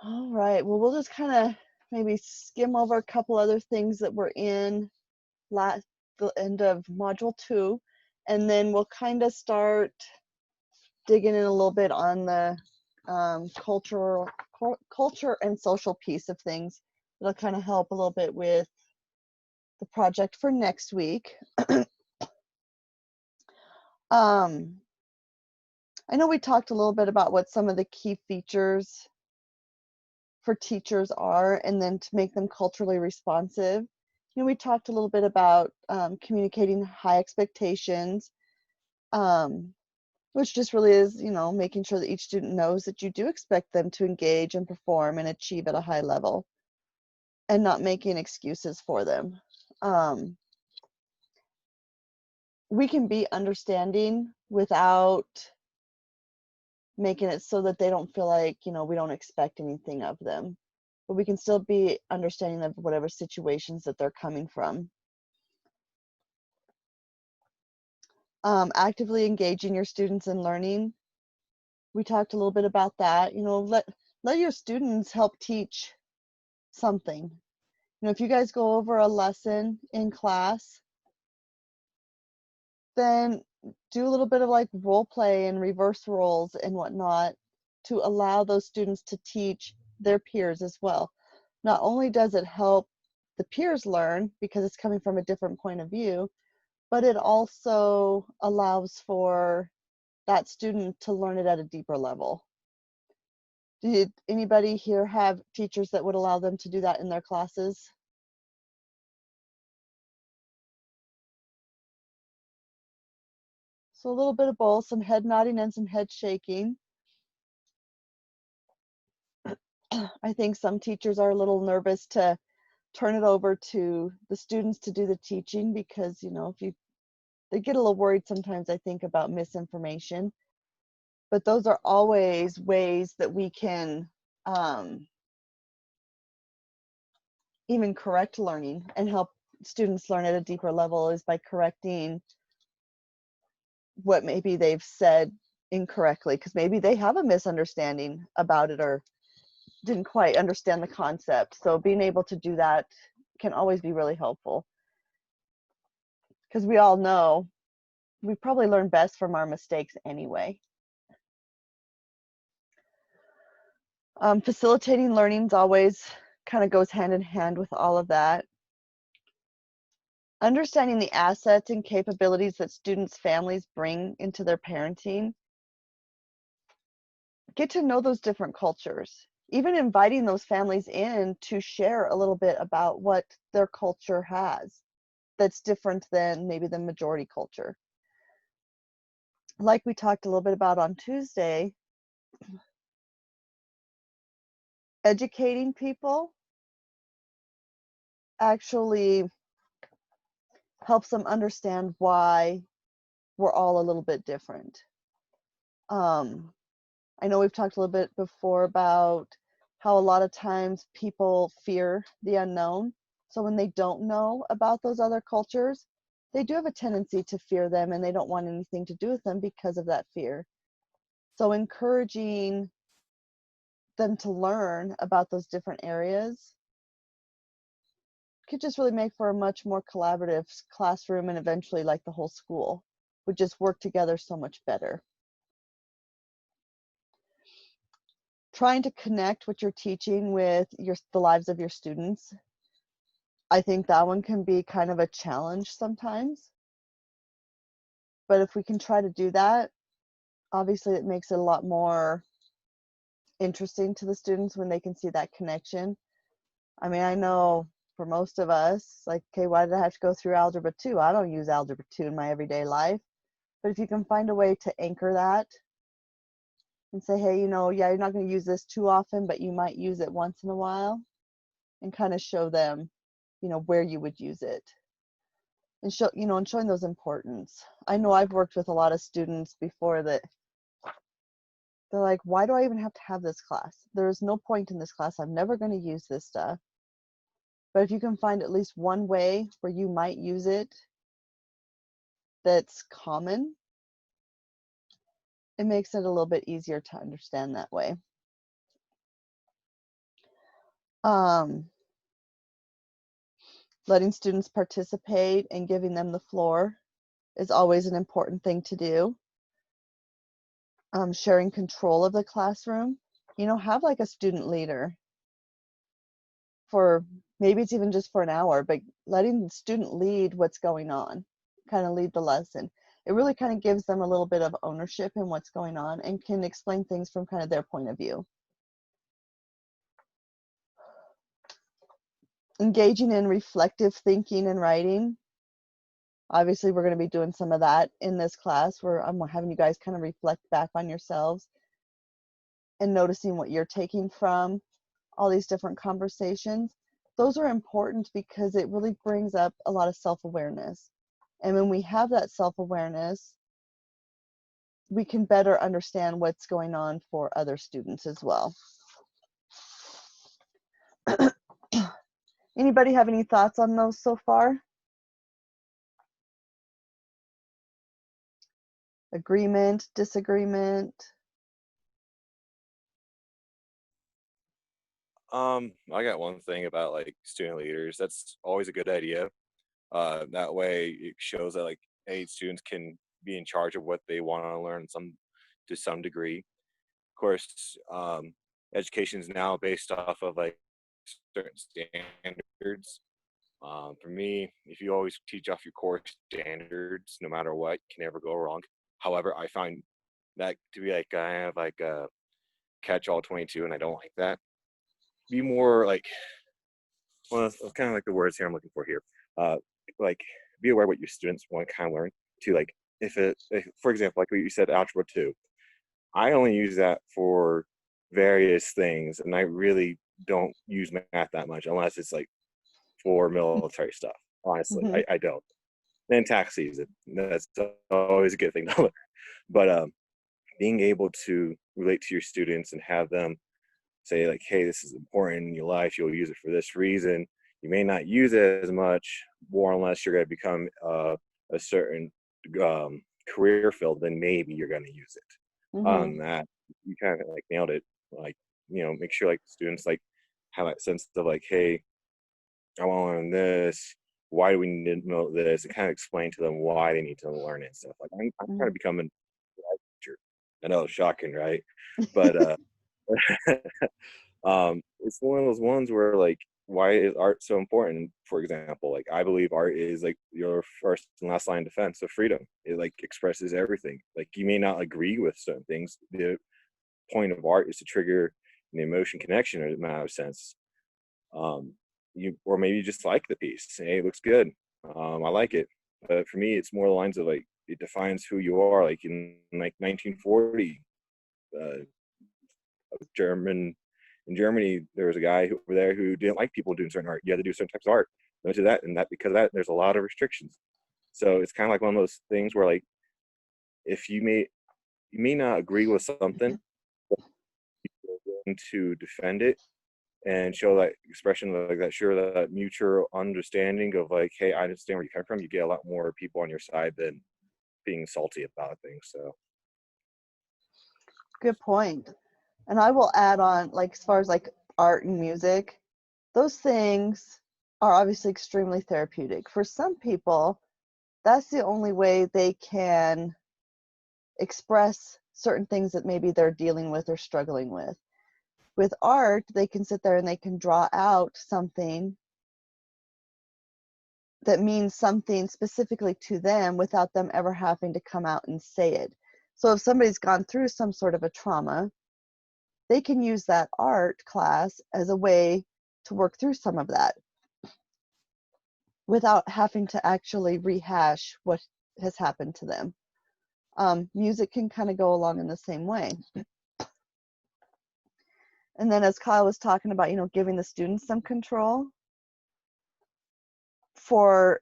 All right. Well, we'll just kind of maybe skim over a couple other things that were in last the end of module 2, and then we'll kind of start digging in a little bit on the culture and social piece of things. It'll kind of help a little bit with the project for next week. um, I know we talked a little bit about what some of the key features for teachers are, and then to make them culturally responsive. We talked a little bit about communicating high expectations, um, which just really is, making sure that each student knows that you do expect them to engage and perform and achieve at a high level and not making excuses for them. Um, we can be understanding without making it so that they don't feel like, we don't expect anything of them. But we can still be understanding of whatever situations that they're coming from. Actively engaging your students in learning. We talked a little bit about that. Let your students help teach something. If you guys go over a lesson in class, then do a little bit of like role play and reverse roles and whatnot to allow those students to teach their peers as well. Not only does it help the peers learn because it's coming from a different point of view, but it also allows for that student to learn it at a deeper level. Did anybody here have teachers that would allow them to do that in their classes? So a little bit of both, some head nodding and some head shaking. I think some teachers are a little nervous to turn it over to the students to do the teaching because, if they get a little worried sometimes, I think, about misinformation. But those are always ways that we can even correct learning and help students learn at a deeper level is by correcting what maybe they've said incorrectly, because maybe they have a misunderstanding about it or didn't quite understand the concept. So being able to do that can always be really helpful, because we all know we probably learn best from our mistakes anyway. Facilitating learning always kind of goes hand in hand with all of that. Understanding the assets and capabilities that students' families bring into their parenting. Get to know those different cultures. Even inviting those families in to share a little bit about what their culture has that's different than maybe the majority culture. Like we talked a little bit about on Tuesday, educating people actually helps them understand why we're all a little bit different. I know we've talked a little bit before about how a lot of times people fear the unknown. So when they don't know about those other cultures, they do have a tendency to fear them and they don't want anything to do with them because of that fear. So encouraging them to learn about those different areas could just really make for a much more collaborative classroom, and eventually like the whole school would just work together so much better. Trying to connect what you're teaching with the lives of your students. I think that one can be kind of a challenge sometimes. But if we can try to do that, obviously it makes it a lot more interesting to the students when they can see that connection. I mean, I know for most of us, like, okay, why did I have to go through Algebra 2? I don't use Algebra 2 in my everyday life. But if you can find a way to anchor that and say, hey, yeah, you're not going to use this too often, but you might use it once in a while, and kind of show them, where you would use it. And and showing those importance. I know I've worked with a lot of students before that they're like, why do I even have to have this class? There's no point in this class. I'm never going to use this stuff. But if you can find at least one way where you might use it that's common, it makes it a little bit easier to understand that way. Um, letting students participate and giving them the floor is always an important thing to do. Sharing control of the classroom. Have like a student leader for maybe it's even just for an hour, but letting the student lead what's going on, kind of lead the lesson. It really kind of gives them a little bit of ownership in what's going on and can explain things from kind of their point of view. Engaging in reflective thinking and writing. Obviously, we're going to be doing some of that in this class where I'm having you guys kind of reflect back on yourselves and noticing what you're taking from all these different conversations. Those are important because it really brings up a lot of self-awareness. And when we have that self-awareness, we can better understand what's going on for other students as well. Anybody have any thoughts on those so far? Agreement, disagreement? I got one thing about like student leaders. That's always a good idea. That way it shows that like, hey, students can be in charge of what they want to learn to some degree. Of course, education is now based off of like certain standards. For me, if you always teach off your core standards, no matter what, you can never go wrong. However, I find that to be like kind of like a catch-all 22, and I don't like that. Be more like, well, it's kind of like the words here I'm looking for here. Uh, like, be aware what your students want to kind of learn. To like, if, for example, like what you said, Algebra 2, I only use that for various things, and I really don't use math that much unless it's like for military stuff. Honestly, Mm-hmm. I don't. And tax season, that's always a good thing to learn. But being able to relate to your students and have them say like, hey, this is important in your life, you'll use it for this reason. You may not use it as much, more unless you're going to become a certain career field, then maybe you're going to use it. Mm-hmm. That you kind of like nailed it. Like, make sure like students like have that sense of like, hey, I want to learn this. Why do we need to know this? And kind of explain to them why they need to learn it and stuff. Like I'm trying to become a teacher. I know it's shocking, right? But it's one of those ones where like, why is art so important? For example, like I believe art is like your first and last line of defense of freedom. It like expresses everything. Like you may not agree with certain things. The point of art is to trigger an emotion connection in a matter of sense. Um, you or maybe you just like the piece. Hey, it looks good. I like it. But for me, it's more the lines of like it defines who you are. Like in like 1940, uh, German in Germany, there was a guy over there who didn't like people doing certain art. You had to do certain types of art. Don't do that, and that because of that, there's a lot of restrictions. So it's kind of like one of those things where like if you may not agree with something, but you're willing to defend it and show that expression like that, sure that mutual understanding of like, hey, I understand where you come from. You get a lot more people on your side than being salty about things. So Good point. And I will add on, like, as far as like art and music, those things are obviously extremely therapeutic. For some people, that's the only way they can express certain things that maybe they're dealing with or struggling with. With art, they can sit there and they can draw out something that means something specifically to them without them ever having to come out and say it. So if somebody's gone through some sort of a trauma, they can use that art class as a way to work through some of that without having to actually rehash what has happened to them. Music can kind of go along in the same way. And then as Kyle was talking about, giving the students some control, for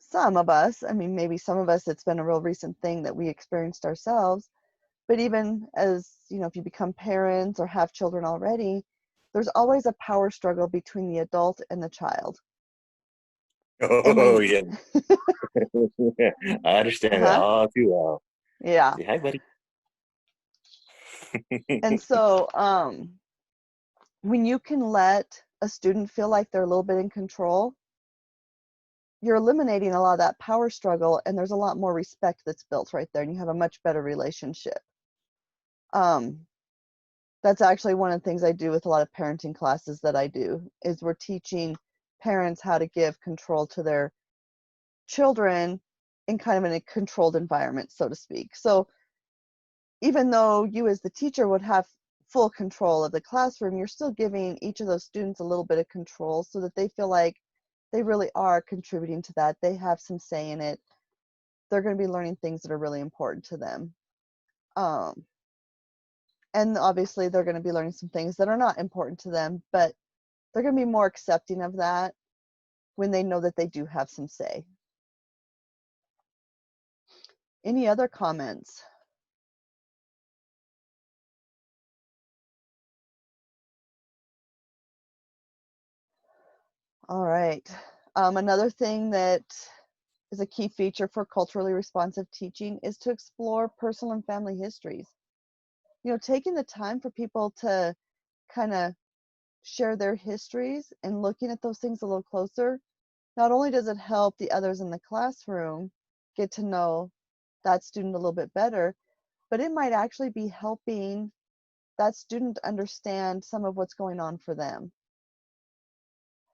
some of us, I mean, maybe some of us, it's been a real recent thing that we experienced ourselves, but even as, if you become parents or have children already, there's always a power struggle between the adult and the child. And oh when, yeah, I understand that uh-huh, all too well. yeah. Say hi, buddy. And so, when you can let a student feel like they're a little bit in control, you're eliminating a lot of that power struggle, and there's a lot more respect that's built right there, and you have a much better relationship. Um, that's actually one of the things I do with a lot of parenting classes that I do, is we're teaching parents how to give control to their children in kind of in a controlled environment, so to speak. So even though you as the teacher would have full control of the classroom, you're still giving each of those students a little bit of control so that they feel like they really are contributing to that. They have some say in it. They're going to be learning things that are really important to them. Um, and obviously, they're going to be learning some things that are not important to them, but they're going to be more accepting of that when they know that they do have some say. Any other comments? All right. Another thing that is a key feature for culturally responsive teaching is to explore personal and family histories. You know, taking the time for people to kind of share their histories and looking at those things a little closer, not only does it help the others in the classroom get to know that student a little bit better, but it might actually be helping that student understand some of what's going on for them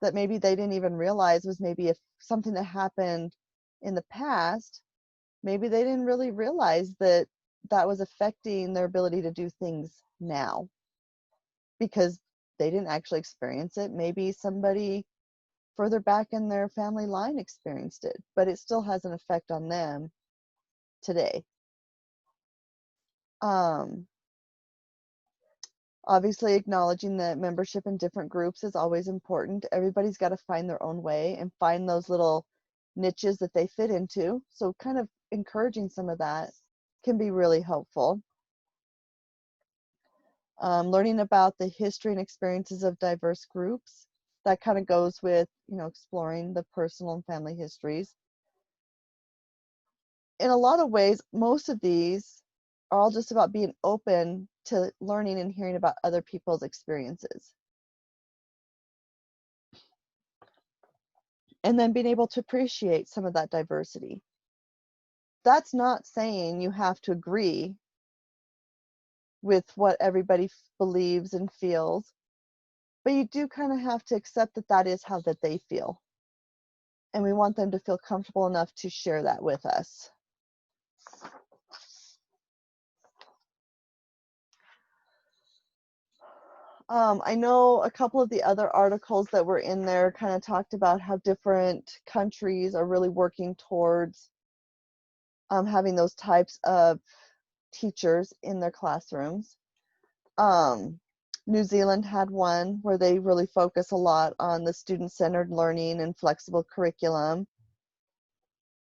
that maybe they didn't even realize was maybe if something that happened in the past, maybe they didn't really realize that that was affecting their ability to do things now because they didn't actually experience it. Maybe somebody further back in their family line experienced it, but it still has an effect on them today. Um, Obviously, acknowledging that membership in different groups is always important. Everybody's got to find their own way and find those little niches that they fit into. So, kind of encouraging some of that can be really helpful. Learning about the history and experiences of diverse groups, that kind of goes with, you know, exploring the personal and family histories. In a lot of ways, most of these are all just about being open to learning and hearing about other people's experiences. And then being able to appreciate some of that diversity. That's not saying you have to agree with what everybody believes and feels, but you do kind of have to accept that that is how that they feel. And we want them to feel comfortable enough to share that with us. I know a couple of the other articles that were in there kind of talked about how different countries are really working towards having those types of teachers in their classrooms. Um, New Zealand had one where they really focus a lot on the student-centered learning and flexible curriculum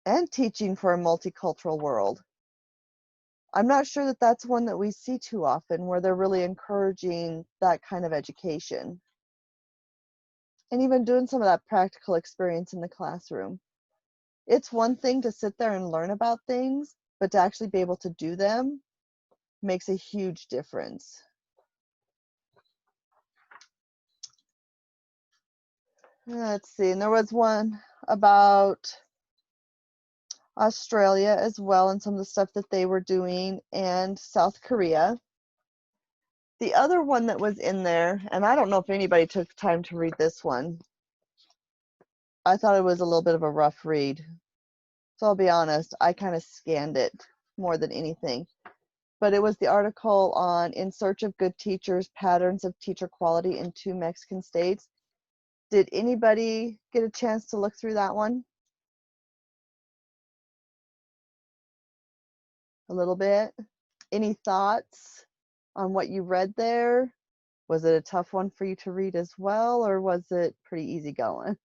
and teaching for a multicultural world. I'm not sure that that's one that we see too often where they're really encouraging that kind of education and even doing some of that practical experience in the classroom. It's one thing to sit there and learn about things, but to actually be able to do them makes a huge difference. Let's see, and there was one about Australia as well and some of the stuff that they were doing, and South Korea. The other one that was in there, and I don't know if anybody took time to read this one. I thought it was a little bit of a rough read. So I'll be honest, I kind of scanned it more than anything. But it was the article on In Search of Good Teachers, Patterns of Teacher Quality in Two Mexican States. Did anybody get a chance to look through that one? A little bit? Any thoughts on what you read there? Was it a tough one for you to read as well, or was it pretty easy going?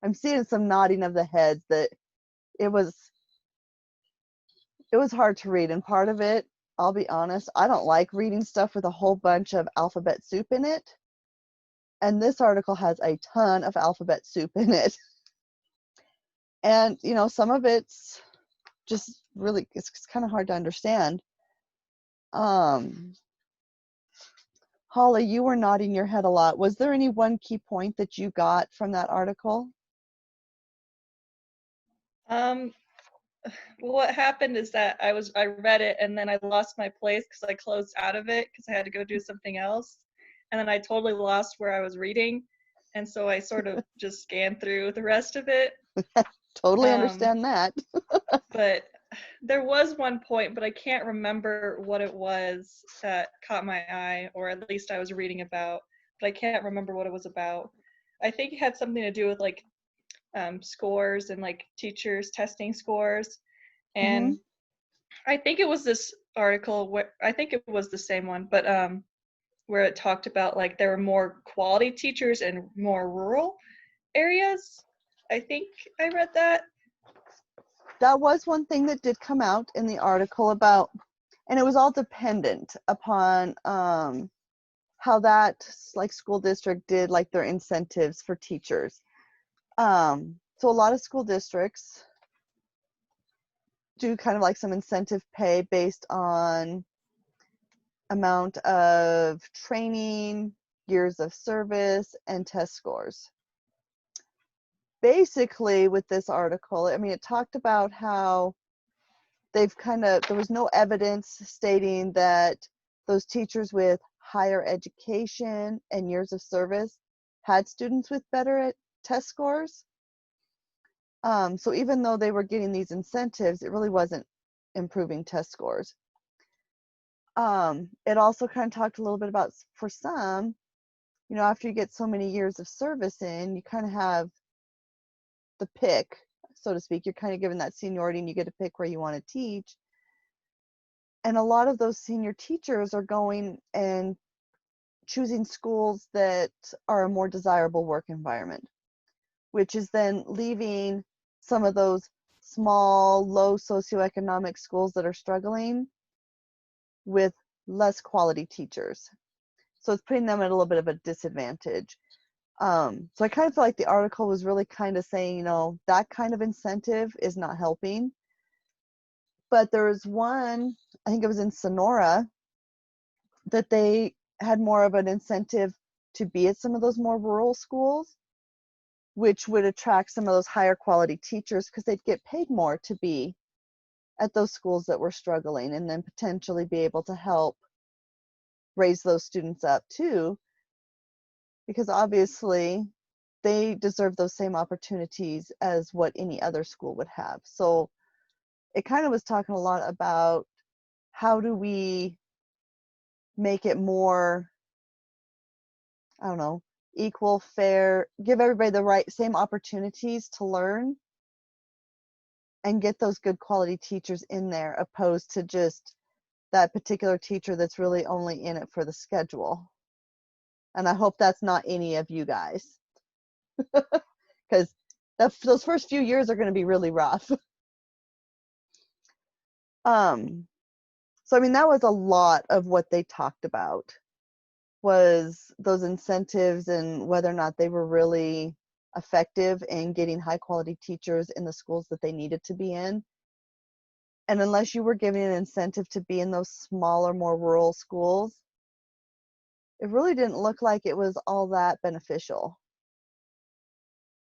I'm seeing some nodding of the heads that it was hard to read, and part of it, I'll be honest, I don't like reading stuff with a whole bunch of alphabet soup in it. And this article has a ton of alphabet soup in it. And, you know, some of it's just really, it's kind of hard to understand. Um, Holly, you were nodding your head a lot. Was there any one key point that you got from that article? Um, what happened is that I read it and then I lost my place because I closed out of it because I had to go do something else, and then I totally lost where I was reading, and so I sort of just scanned through the rest of it. Totally Um, understand that. but there was one point, but I can't remember what it was that caught my eye, or at least I was reading about, but I can't remember what it was about. I think it had something to do with like scores and like teachers testing scores. Hmm. And I think it was this article where I think it was the same one, but where it talked about like there were more quality teachers in more rural areas. I think I read that. That was one thing that did come out in the article about, and it was all dependent upon how that like school district did like their incentives for teachers. So a lot of school districts do kind of like some incentive pay based on amount of training, years of service, and test scores. Basically, with this article, I mean, it talked about how there was no evidence stating that those teachers with higher education and years of service had students with better test scores. So even though they were getting these incentives, it really wasn't improving test scores. It also kind of talked a little bit about, for some, after you get so many years of service in, you kind of have the pick, so to speak. You're kind of given that seniority and you get to pick where you want to teach. And a lot of those senior teachers are going and choosing schools that are a more desirable work environment, which is then leaving some of those small, low socioeconomic schools that are struggling with less quality teachers. So it's putting them at a little bit of a disadvantage. So I kind of feel like the article was really kind of saying, that kind of incentive is not helping. But there was one, I think it was in Sonora, that they had more of an incentive to be at some of those more rural schools, which would attract some of those higher quality teachers because they'd get paid more to be at those schools that were struggling, and then potentially be able to help raise those students up too, because obviously they deserve those same opportunities as what any other school would have. So it kind of was talking a lot about how do we make it more, I don't know, equal, fair, give everybody the same opportunities to learn and get those good quality teachers in there, opposed to just that particular teacher that's really only in it for the schedule. And I hope that's not any of you guys, because those first few years are going to be really rough. um so I mean, that was a lot of what they talked about, was those incentives and whether or not they were really effective in getting high quality teachers in the schools that they needed to be in. And unless you were giving an incentive to be in those smaller, more rural schools, it really didn't look like it was all that beneficial.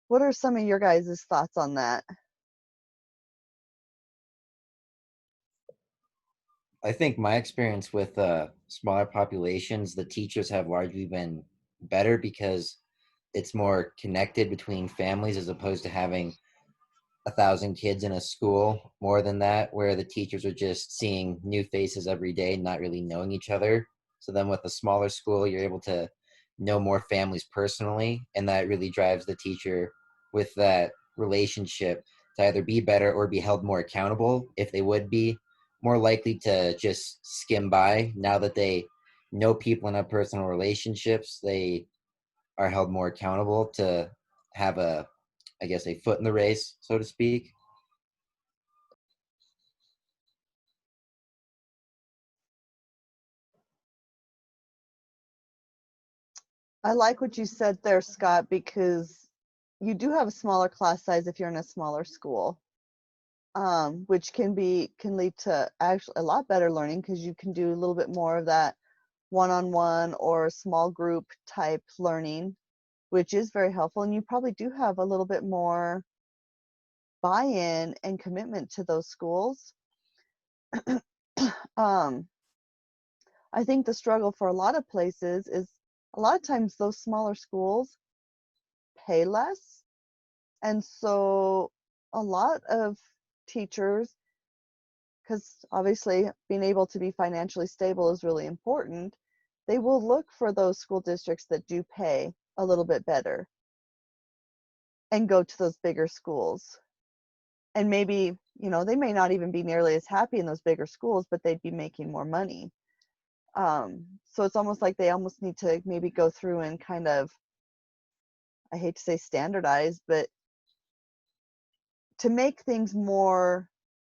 What are some of your guys' thoughts on that? I think my experience with smaller populations, the teachers have largely been better because it's more connected between families as opposed to having 1,000 kids in a school, more than that, where the teachers are just seeing new faces every day, not really knowing each other. So then with a smaller school, you're able to know more families personally, and that really drives the teacher with that relationship to either be better or be held more accountable. If they would be more likely to just skim by, now that they know people and have personal relationships, they are held more accountable to have a, I guess, a foot in the race, so to speak. I like what you said there, Scott, because you do have a smaller class size if you're in a smaller school, which can lead to actually a lot better learning, because you can do a little bit more of that one-on-one or small group type learning, which is very helpful. And you probably do have a little bit more buy-in and commitment to those schools. um, I think the struggle for a lot of places is a lot of times those smaller schools pay less. And so a lot of teachers, because obviously being able to be financially stable is really important, they will look for those school districts that do pay a little bit better and go to those bigger schools. And maybe, they may not even be nearly as happy in those bigger schools, but they'd be making more money. So it's almost like they almost need to maybe go through and kind of, I hate to say standardize, but to make things more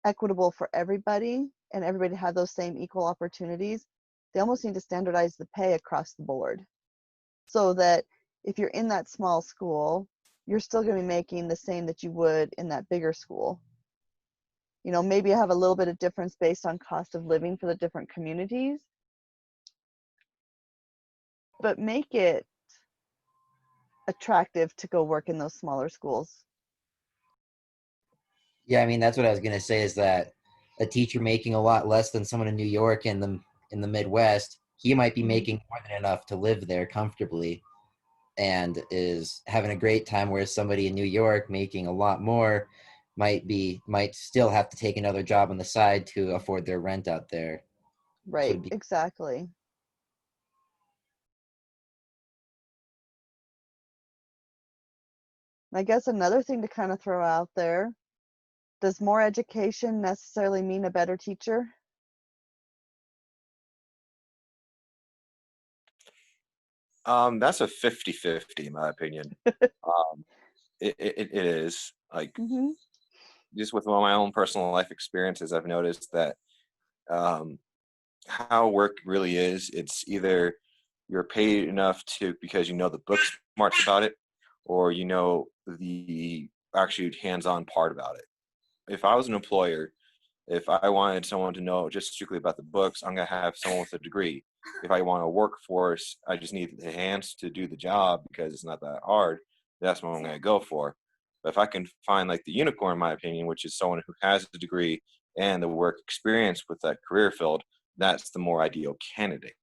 equitable for everybody and everybody to have those same equal opportunities, they almost need to standardize the pay across the board so that if you're in that small school, you're still going to be making the same that you would in that bigger school. Maybe have a little bit of difference based on cost of living for the different communities, but make it attractive to go work in those smaller schools. Yeah, I mean that's what I was gonna say is that a teacher making a lot less than someone in New York in the Midwest, he might be making more than enough to live there comfortably and is having a great time, whereas somebody in New York making a lot more might still have to take another job on the side to afford their rent out there. Right, exactly. I guess another thing to kind of throw out there, does more education necessarily mean a better teacher? That's a 50-50 in my opinion. It is like Mm-hmm. just with my own personal life experiences, I've noticed that um, how work really is. It's either you're paid enough to because you know the book smarts about it, or you know the actually hands-on part about it. If I was an employer, if I wanted someone to know just strictly about the books, I'm gonna have someone with a degree. If I want a workforce, I just need the hands to do the job because it's not that hard. That's what I'm gonna go for. But if I can find like the unicorn, in my opinion, which is someone who has a degree and the work experience with that career field, that's the more ideal candidate.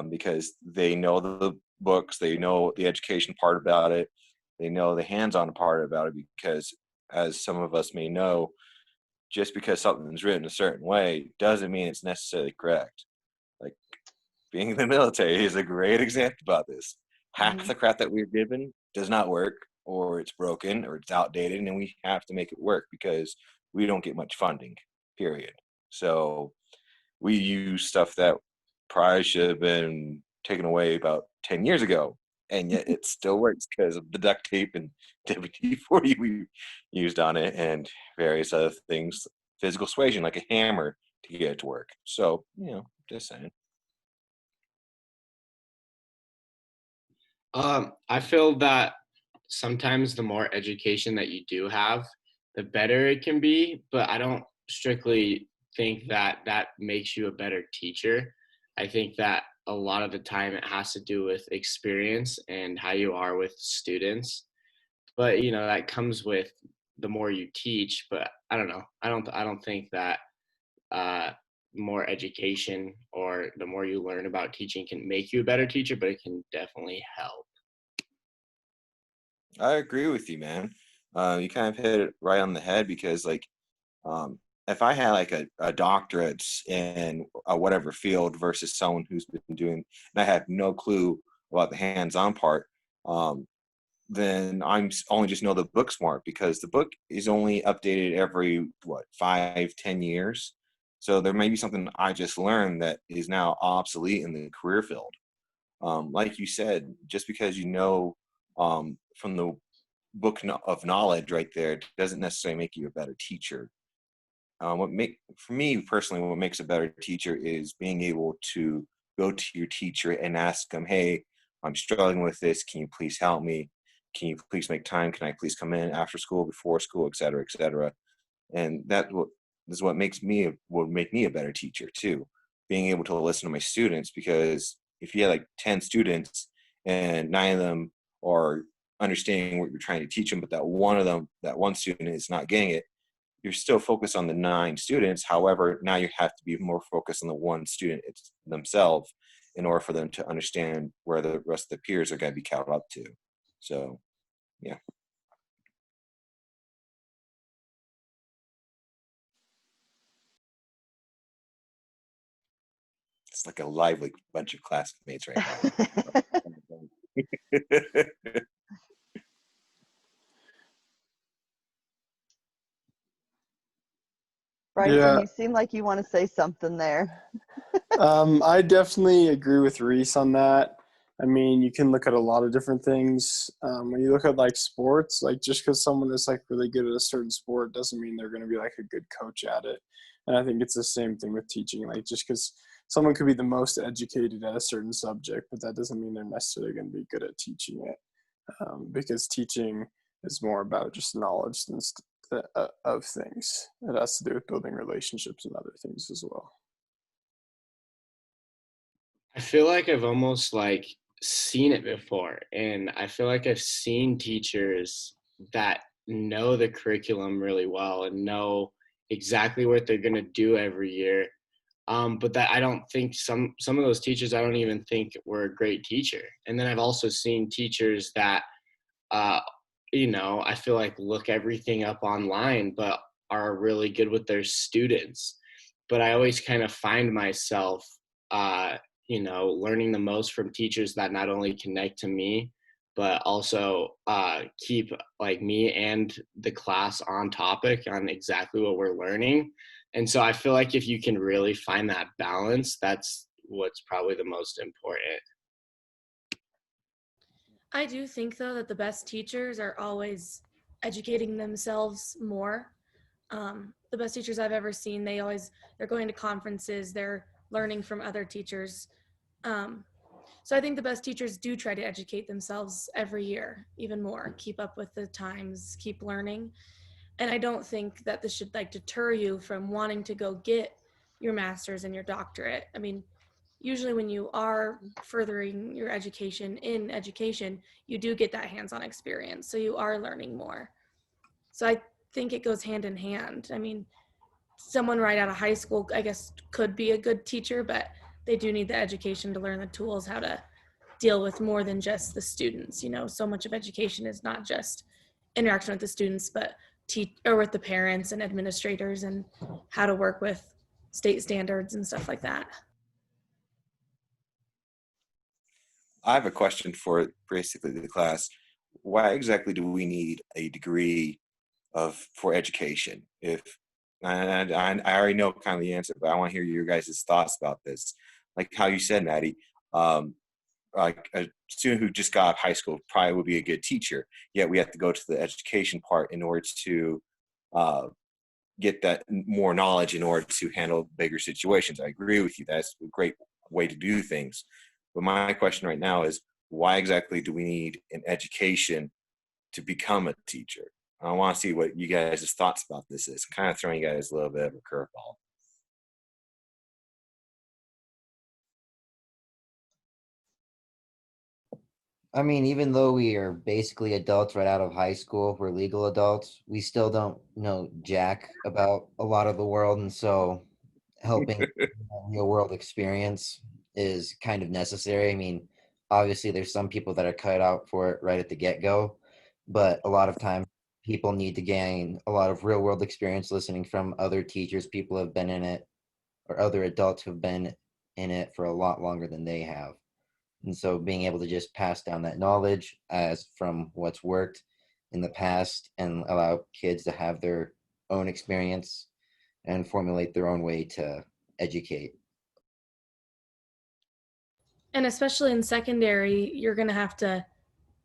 Because they know the books, they know the education part about it, they know the hands-on part about it. Because as some of us may know, just because something's written a certain way doesn't mean it's necessarily correct. Like being in the military is a great example about this. Half Mm-hmm. the crap that we're given does not work, or it's broken, or it's outdated, and we have to make it work because we don't get much funding, period. So we use stuff that probably should have been taken away about 10 years ago, and yet it still works because of the duct tape and WD-40 we used on it and various other things, physical suasion like a hammer to get it to work. So, just saying. I feel that sometimes the more education that you do have, the better it can be, but I don't strictly think that that makes you a better teacher. I think that a lot of the time it has to do with experience and how you are with students. But that comes with the more you teach, but I don't know. I don't think that uh more education or the more you learn about teaching can make you a better teacher, but it can definitely help. I agree with you, man. You kind of hit it right on the head because, like, um, if I had like a doctorate in whatever field versus someone who's been doing, and I have no clue about the hands-on part, um, then only just know the book smart because the book is only updated every 5-10 years. So there may be something I just learned that is now obsolete in the career field. Like you said, just because you know from the book of knowledge right there doesn't necessarily make you a better teacher. For me personally, what makes a better teacher is being able to go to your teacher and ask them, "Hey, I'm struggling with this. Can you please help me? Can you please make time? Can I please come in after school, before school, et cetera, et cetera?" And that is what would make me a better teacher too. being able to listen to my students, because if you had like 10 students and 9 of them are understanding what you're trying to teach them, but that one student is not getting it, you're still focused on the 9 students. However, now you have to be more focused on the one student themselves in order for them to understand where the rest of the peers are going to be caught up to. So, yeah. It's like a lively bunch of classmates right now. Bryson, Yeah. you seem like you want to say something there. I definitely agree with Reese on that. I mean, you can look at a lot of different things. When you look at like sports, like just because someone is like really good at a certain sport doesn't mean they're going to be like a good coach at it. And I think it's the same thing with teaching. Like just because someone could be the most educated at a certain subject, but that doesn't mean they're necessarily going to be good at teaching it. Because teaching is more about just knowledge of things. It has to do with building relationships and other things as well. I feel like I've almost like seen it before, and I feel like I've seen teachers that know the curriculum really well and know exactly what they're going to do every year. But that I don't think some of those teachers, I don't even think were a great teacher. And then I've also seen teachers that uh, I feel like look everything up online, but are really good with their students. But I always kind of find myself, learning the most from teachers that not only connect to me, but also keep like me and the class on topic on exactly what we're learning. And so I feel like if you can really find that balance, that's what's probably the most important. I do think, though, that the best teachers are always educating themselves more. The best teachers I've ever seen, they're going to conferences, they're learning from other teachers. So I think the best teachers do try to educate themselves every year, even more, keep up with the times, keep learning. And I don't think that this should like deter you from wanting to go get your master's and your doctorate. I mean, usually when you are furthering your education in education, you do get that hands-on experience. So you are learning more. So I think it goes hand in hand. I mean, someone right out of high school, I guess, could be a good teacher, but they do need the education to learn the tools, how to deal with more than just the students. So much of education is not just interaction with the students, but or with the parents and administrators, and how to work with state standards and stuff like that. I have a question for basically the class. Why exactly do we need a degree for education? If I already know kind of the answer, but I want to hear your guys' thoughts about this. Like how you said, Maddie, like a student who just got out of high school probably would be a good teacher. Yet we have to go to the education part in order to get that more knowledge in order to handle bigger situations. I agree with you. That's a great way to do things. But my question right now is, why exactly do we need an education to become a teacher? I want to see what you guys' thoughts about this is. Kind of throwing you guys a little bit of a curveball. I mean, even though we are basically adults right out of high school, we're legal adults, we still don't know jack about a lot of the world. And so helping real world experience is kind of necessary. I mean, obviously there's some people that are cut out for it right at the get-go, but a lot of time people need to gain a lot of real world experience listening from other teachers, people who have been in it, or other adults who've been in it for a lot longer than they have. And so being able to just pass down that knowledge as from what's worked in the past and allow kids to have their own experience and formulate their own way to educate. And especially in secondary, you're going to have to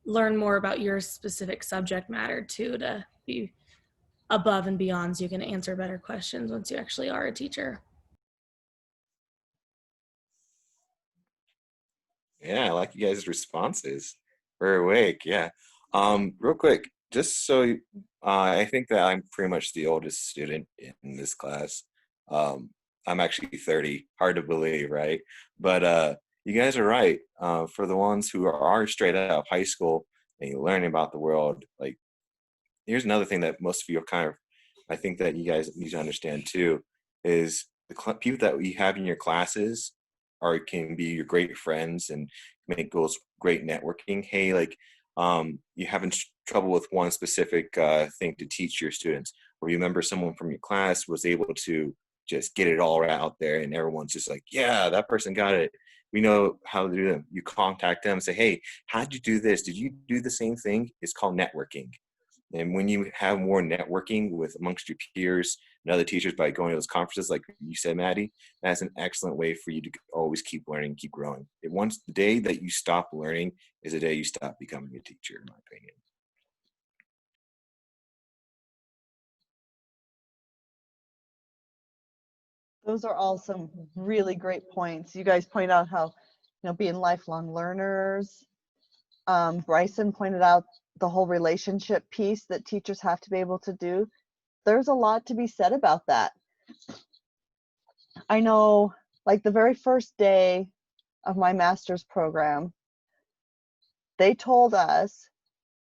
learn more about your specific subject matter too, to be above and beyond, so you can answer better questions once you actually are a teacher. Yeah, I like you guys' responses. Very awake, yeah. Real quick, just so I think that I'm pretty much the oldest student in this class. I'm actually 30. Hard to believe, right? But you guys are right. For the ones who are straight out of high school and you're learning about the world, like here's another thing that most of you are kind of, I think that you guys need to understand too, is the people that you have in your classes are can be your great friends and make goals great networking. Hey, like you having trouble with one specific thing to teach your students, or you remember someone from your class was able to just get it all out there, and everyone's just like, yeah, that person got it. We know how to do them. You contact them and say, hey, how'd you do this? Did you do the same thing? It's called networking. And when you have more networking with amongst your peers and other teachers by going to those conferences, like you said, Maddie, that's an excellent way for you to always keep learning, keep growing. Once the day that you stop learning is the day you stop becoming a teacher, in my opinion. Those are all some really great points. You guys point out how, being lifelong learners. Bryson pointed out the whole relationship piece that teachers have to be able to do. There's a lot to be said about that. I know, like the very first day of my master's program, they told us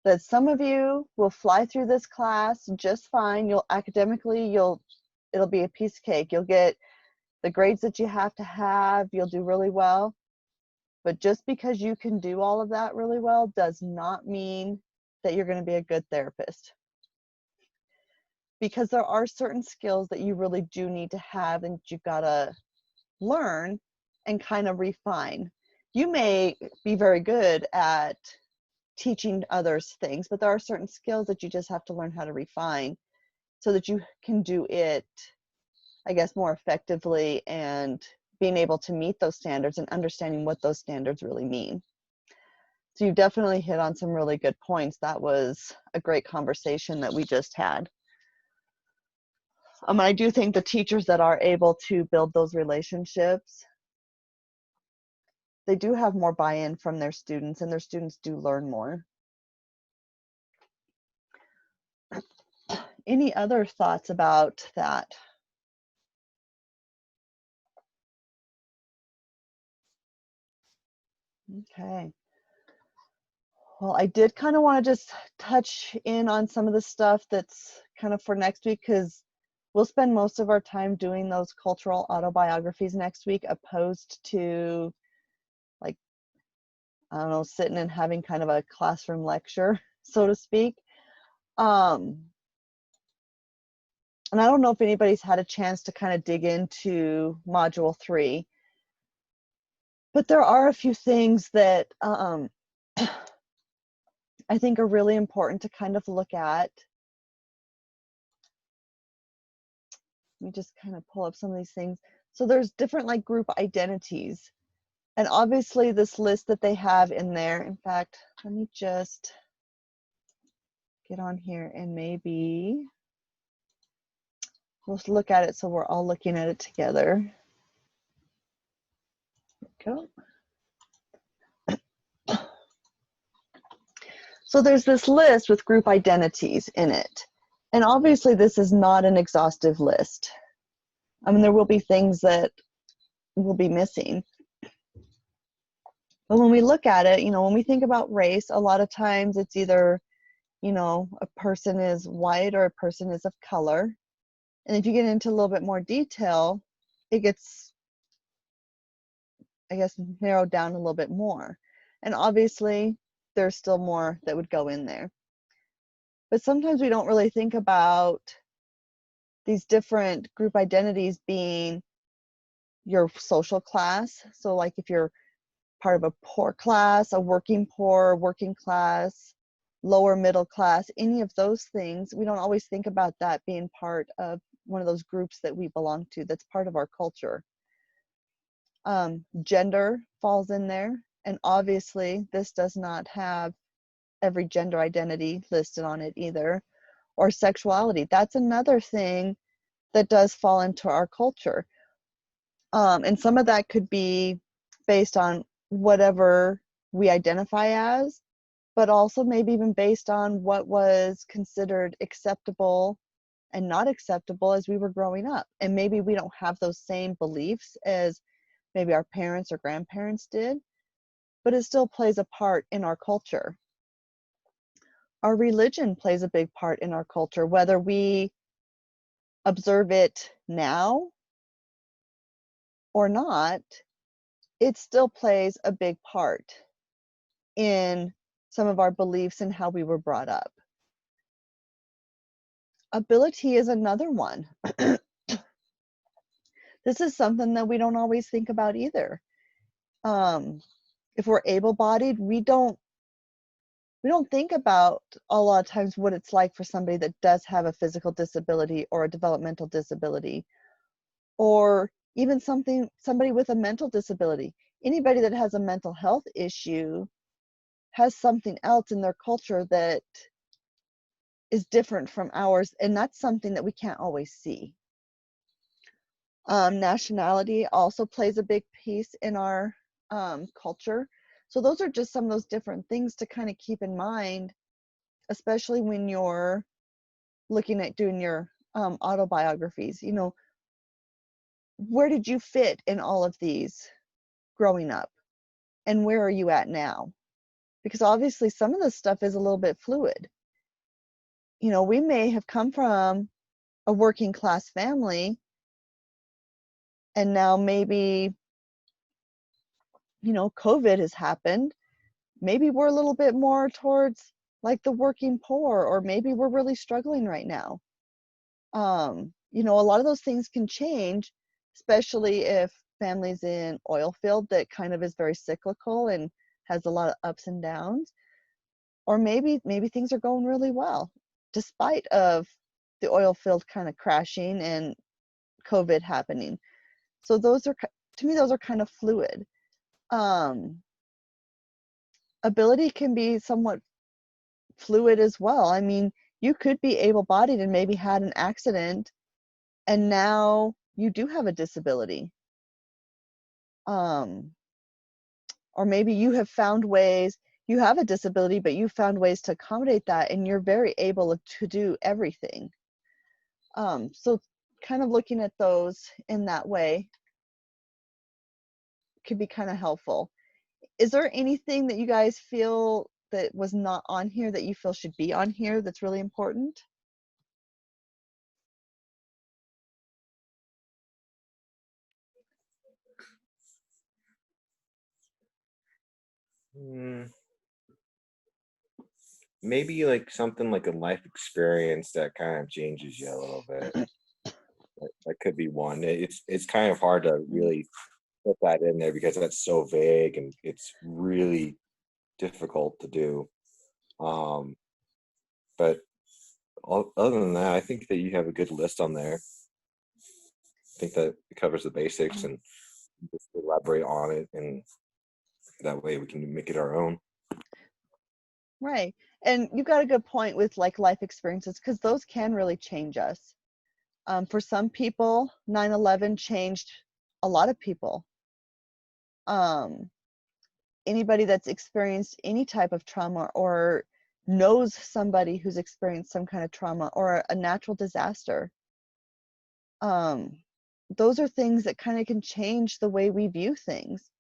that some of you will fly through this class just fine. It'll be a piece of cake. You'll get the grades that you have to have. You'll do really well. But just because you can do all of that really well does not mean that you're going to be a good therapist. Because there are certain skills that you really do need to have and you've got to learn and kind of refine. You may be very good at teaching others things, but there are certain skills that you just have to learn how to refine so that you can do it, I guess, more effectively and being able to meet those standards and understanding what those standards really mean. So you definitely hit on some really good points. That was a great conversation that we just had. I do think the teachers that are able to build those relationships, they do have more buy-in from their students, and their students do learn more. Any other thoughts about that? Okay. Well, I did kind of want to just touch in on some of the stuff that's kind of for next week, because we'll spend most of our time doing those cultural autobiographies next week, opposed to, like, I don't know, sitting and having kind of a classroom lecture, so to speak. And I don't know if anybody's had a chance to kind of dig into Module 3, but there are a few things that I think are really important to kind of look at. Let me just kind of pull up some of these things. So there's different like group identities. And obviously this list that they have in there, in fact, let me just get on here and maybe we'll look at it so we're all looking at it together. There we go. So there's this list with group identities in it. And obviously this is not an exhaustive list. I mean, there will be things that will be missing. But when we look at it, when we think about race, a lot of times it's either, a person is white or a person is of color. And if you get into a little bit more detail, it gets, I guess, narrowed down a little bit more. And obviously, there's still more that would go in there. But sometimes we don't really think about these different group identities being your social class. So like if you're part of a poor class, a working poor, working class, lower middle class, any of those things, we don't always think about that being part of one of those groups that we belong to, that's part of our culture. Gender falls in there, and obviously this does not have every gender identity listed on it either. Or sexuality, that's another thing that does fall into our culture. And some of that could be based on whatever we identify as, but also maybe even based on what was considered acceptable and not acceptable as we were growing up. And maybe we don't have those same beliefs as maybe our parents or grandparents did, but it still plays a part in our culture. Our religion plays a big part in our culture, whether we observe it now or not, it still plays a big part in some of our beliefs and how we were brought up. Ability is another one. This is something that we don't always think about either. If we're able-bodied, we don't think about a lot of times what it's like for somebody that does have a physical disability or a developmental disability, or even somebody with a mental disability. Anybody that has a mental health issue has something else in their culture that is different from ours, and that's something that we can't always see. Nationality also plays a big piece in our culture. So those are just some of those different things to kind of keep in mind, especially when you're looking at doing your autobiographies. You know, where did you fit in all of these growing up? And where are you at now? Because obviously some of this stuff is a little bit fluid. You know, we may have come from a working class family, and now maybe, you know, COVID has happened. Maybe we're a little bit more towards like the working poor, or maybe we're really struggling right now. You know, a lot of those things can change, especially if families in oil field that kind of is very cyclical and has a lot of ups and downs. Or maybe things are going really well, despite of the oil field kind of crashing and COVID happening. So those are, to me, those are kind of fluid. Ability can be somewhat fluid as well. I mean, you could be able-bodied and maybe had an accident, and now you do have a disability. Or maybe you have found ways, you have a disability, but you found ways to accommodate that, and you're very able to do everything. So kind of looking at those in that way could be kind of helpful. Is there anything that you guys feel that was not on here that you feel should be on here that's really important? Maybe like something like a life experience that kind of changes you a little bit. That could be one. It's kind of hard to really put that in there because that's so vague and it's really difficult to do. But other than that, I think that you have a good list on there. I think that it covers the basics and just elaborate on it, and that way we can make it our own. Right. And you got a good point with like life experiences, because those can really change us. For some people, 9/11 changed a lot of people. Anybody that's experienced any type of trauma or knows somebody who's experienced some kind of trauma or a natural disaster, those are things that kind of can change the way we view things.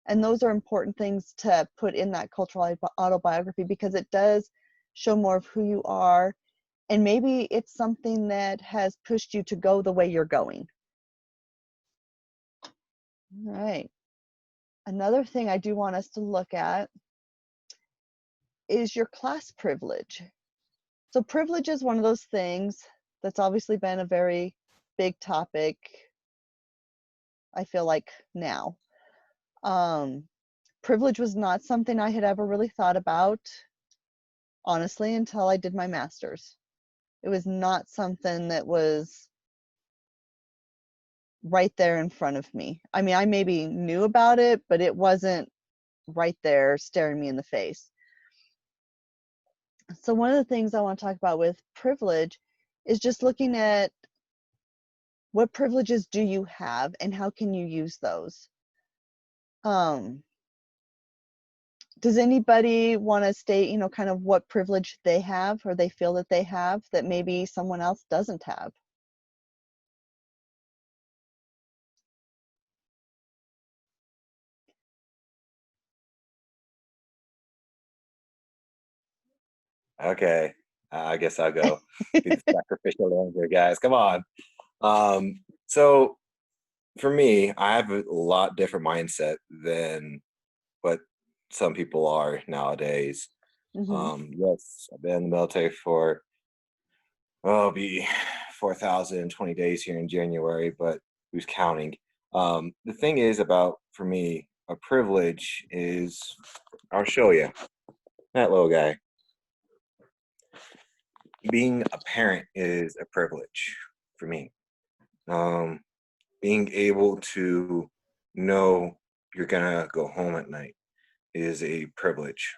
And those are important things to put in that cultural autobiography, because it does show more of who you are. And maybe it's something that has pushed you to go the way you're going. All right. Another thing I do want us to look at is your class privilege. So privilege is one of those things that's obviously been a very big topic, I feel like, now. Privilege was not something I had ever really thought about, honestly, until I did my master's. It was not something that was right there in front of me. I mean, I maybe knew about it, but it wasn't right there staring me in the face. So one of the things I want to talk about with privilege is just looking at what privileges do you have and how can you use those. does anybody want to state, kind of what privilege they have or they feel that they have that maybe someone else doesn't have? Okay, I guess I'll go. Be the sacrificial lamb here, guys. Come on. So for me, I have a lot different mindset than what some people are nowadays. Hmm. Yes, I've been in the military for it'll be 4,020 days here in January, but who's counting? The thing is about for me, a privilege is I'll show you that little guy. Being a parent is a privilege for me. Um, Being able to know you're gonna go home at night is a privilege.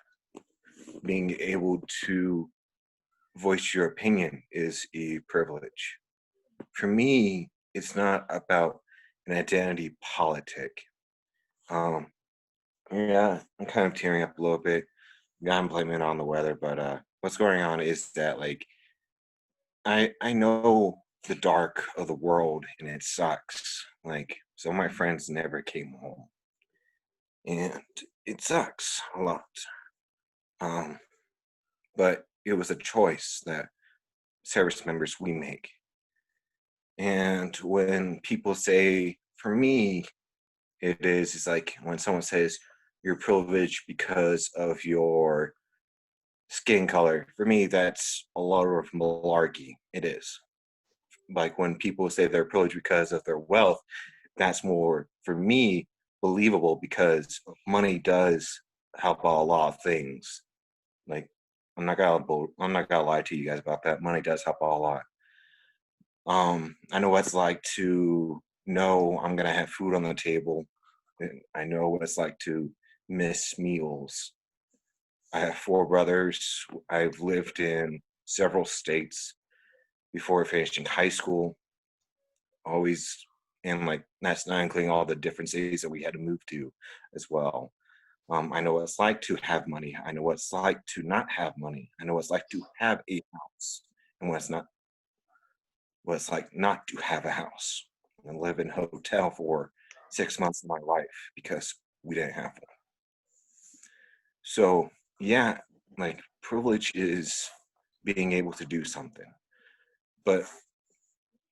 Being able to voice your opinion is a privilege. For me, it's not about an identity politic. Um, yeah, I'm kind of tearing up a little bit. Yeah, I'm blaming it on the weather, but what's going on is that like I know the dark of the world and it sucks. Like some of my friends never came home, and it sucks a lot. Um, but it was a choice that service members we make. And when people say, for me, it's like when someone says you're privileged because of your skin color. For me, that's a lot of malarkey. It is. Like when people say they're privileged because of their wealth, that's more for me believable because money does help out a lot of things. Like I'm not gonna lie to you guys about that. Money does help out a lot. I know what it's like to know I'm gonna have food on the table. And I know what it's like to miss meals. I have four brothers. I've lived in several states before finishing high school. Always, and like that's not including all the different cities that we had to move to as well. I know what it's like to have money. I know what it's like to not have money. I know what it's like to have a house, and what it's like not to have a house and live in a hotel for 6 months of my life because we didn't have one. So yeah, like privilege is being able to do something, but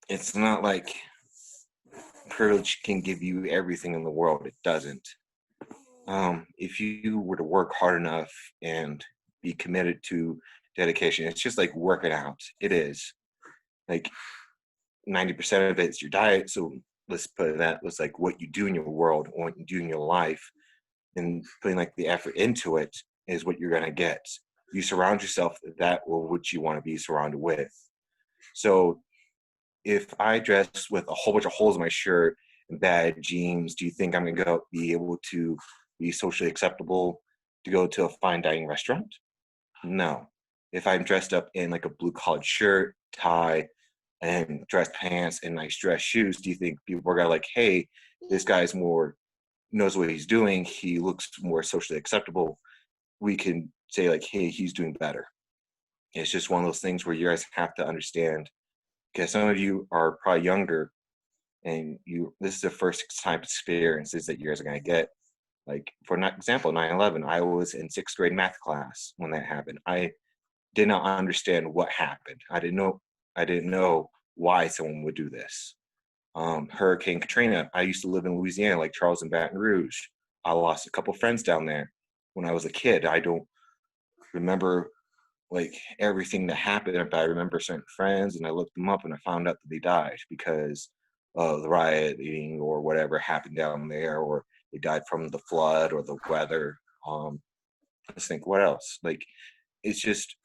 it's not like privilege can give you everything in the world. It doesn't. If you were to work hard enough and be committed to dedication, it's just like working out. It is like 90% of it is your diet. So let's put that. It's like what you do in your world, what you do in your life, and putting like the effort into it is what you're gonna get. You surround yourself that or what you want to be surrounded with. So if I dress with a whole bunch of holes in my shirt and bad jeans, do you think I'm gonna be able to be socially acceptable to go to a fine dining restaurant? No. If I'm dressed up in like a blue collared shirt, tie, and dress pants and nice dress shoes, do you think people are gonna like, hey, this guy's more knows what he's doing, he looks more socially acceptable. We can say like, hey, he's doing better. It's just one of those things where you guys have to understand because some of you are probably younger and this is the first time experiences that you guys are going to get. Like for example, 9/11, I was in sixth grade math class when that happened. I did not understand what happened. I didn't know why someone would do this. Hurricane Katrina, I used to live in Louisiana, like Charles and Baton Rouge. I lost a couple friends down there when I was a kid. I don't remember like everything that happened, but I remember certain friends and I looked them up and I found out that they died because of the rioting or whatever happened down there, or they died from the flood or the weather. Let's think what else. Like it's just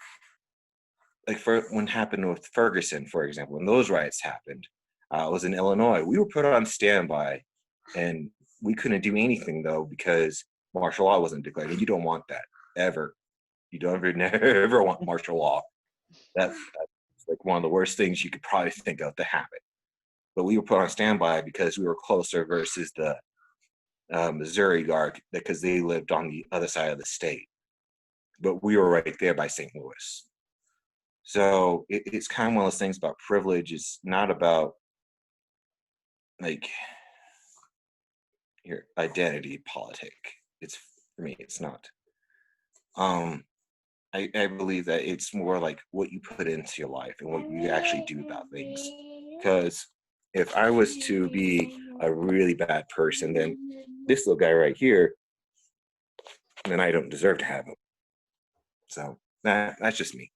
like for when happened with Ferguson, for example, when those riots happened, I was in Illinois. We were put on standby, and we couldn't do anything though because martial law wasn't declared. And you don't want that ever. You don't ever never want martial law. That's like one of the worst things you could probably think of to happen. But we were put on standby because we were closer versus the Missouri guard because they lived on the other side of the state, but we were right there by St. Louis. So it's kind of one of those things about privilege. It's not about like your identity politic. It's for me, it's not. I believe that it's more like what you put into your life and what you actually do about things. Because if I was to be a really bad person, then this little guy right here, then I don't deserve to have him. So that's just me.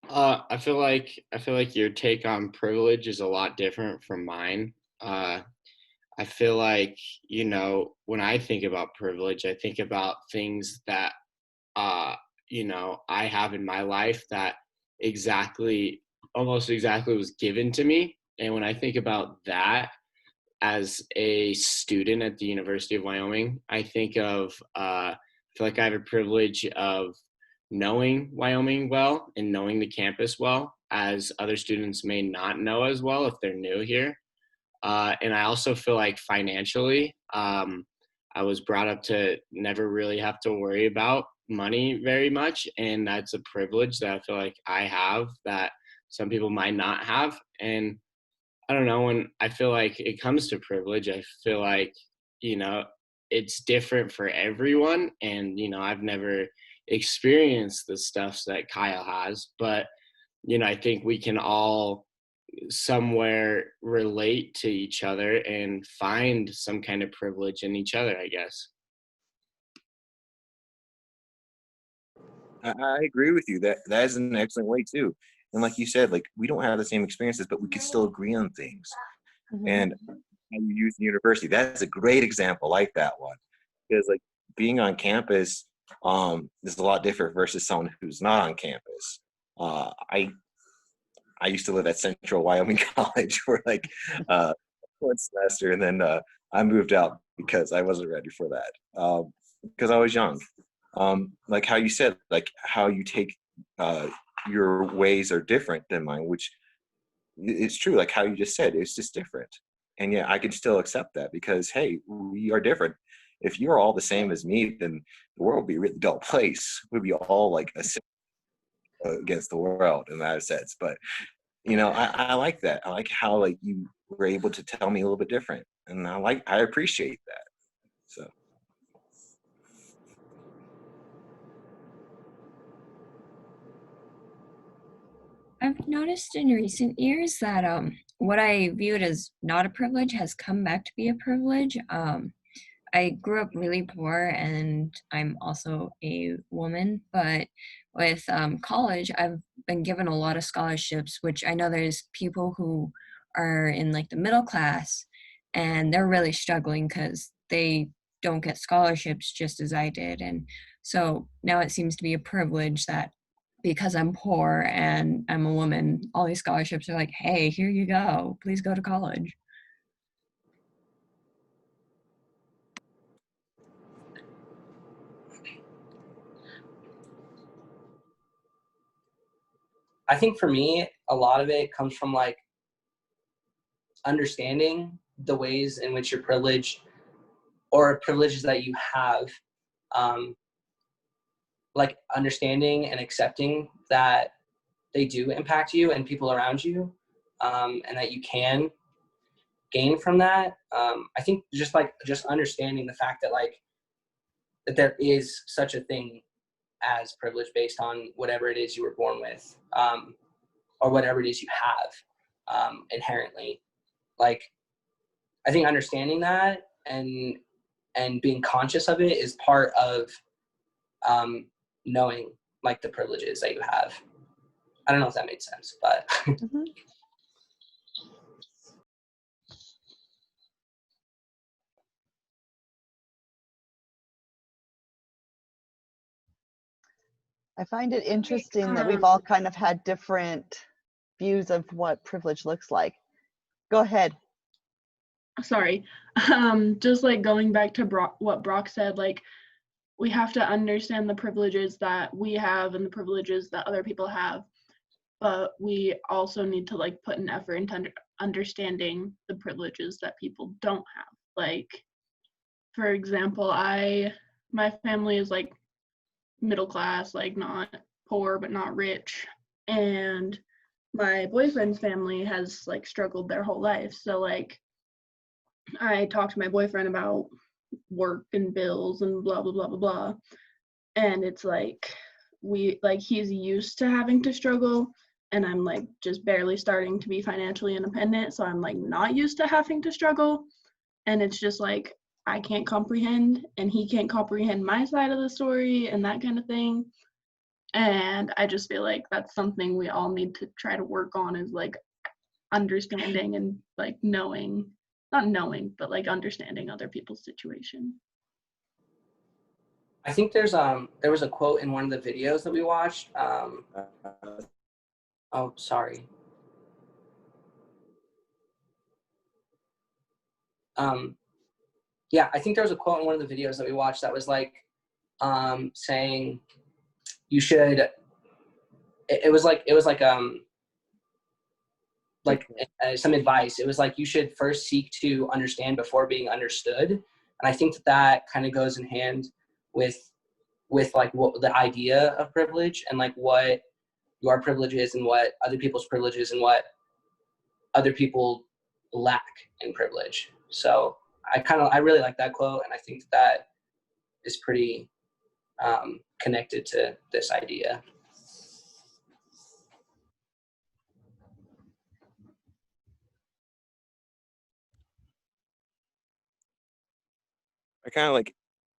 I feel like your take on privilege is a lot different from mine. I feel like, when I think about privilege, I think about things that, I have in my life that almost exactly was given to me. And when I think about that as a student at the University of Wyoming, I think I feel like I have a privilege of knowing Wyoming well and knowing the campus well, as other students may not know as well if they're new here. And I also feel like financially, I was brought up to never really have to worry about money very much. And that's a privilege that I feel like I have that some people might not have. And I don't know, when I feel like it comes to privilege, I feel like, it's different for everyone. And, I've never experienced the stuff that Kyle has, but, I think we can all somewhere relate to each other and find some kind of privilege in each other, I guess. I agree with you. That is an excellent way too. And like you said, like we don't have the same experiences, but we can still agree on things. Mhm. And how you use the university, that's a great example like that one. Because like being on campus is a lot different versus someone who's not on campus. I used to live at Central Wyoming College for like one semester, and then I moved out because I wasn't ready for that because I was young. Like how you said, like how you take your ways are different than mine, which it's true. Like how you just said, it's just different, and yeah, I can still accept that because hey, we are different. If you're all the same as me, then the world would be a really dull place. We'd be all like against the world in that sense. But I like that. I like how like you were able to tell me a little bit different, and I appreciate that. So I've noticed in recent years that what I viewed as not a privilege has come back to be a privilege. I grew up really poor and I'm also a woman, but with college, I've been given a lot of scholarships, which I know there's people who are in like the middle class and they're really struggling because they don't get scholarships just as I did. And so now it seems to be a privilege that because I'm poor and I'm a woman, all these scholarships are like, hey, here you go. Please go to college. I think for me, a lot of it comes from like understanding the ways in which you're privileged or privileges that you have, like understanding and accepting that they do impact you and people around you, and that you can gain from that. I think just understanding the fact that like that there is such a thing as privilege based on whatever it is you were born with, or whatever it is you have inherently. Like I think understanding that and being conscious of it is part of knowing like the privileges that you have. I don't know if that made sense, but Mhm. I find it interesting that we've all kind of had different views of what privilege looks like. Go ahead. Sorry. Just like going back to what Brock said, like we have to understand the privileges that we have and the privileges that other people have. but we also need to like put an effort into understanding the privileges that people don't have. Like, for example, my family is like middle class, like not poor but not rich, and my boyfriend's family has like struggled their whole life. So like I talked to my boyfriend about work and bills and blah blah blah blah blah, and it's like he's used to having to struggle, and I'm like just barely starting to be financially independent, so I'm like not used to having to struggle, and it's just like I can't comprehend and he can't comprehend my side of the story and that kind of thing. And I just feel like that's something we all need to try to work on, is like understanding and like knowing, not knowing, but like understanding other people's situation. I think there was a quote in one of the videos that we watched. Oh, sorry. Yeah, I think there was a quote in one of the videos that we watched that was like saying you should. It was like some advice. It was like you should first seek to understand before being understood, and I think that kind of goes in hand with like what the idea of privilege and like what your privilege is and what other people's privilege is and what other people lack in privilege. So I really like that quote, and I think that is pretty connected to this idea.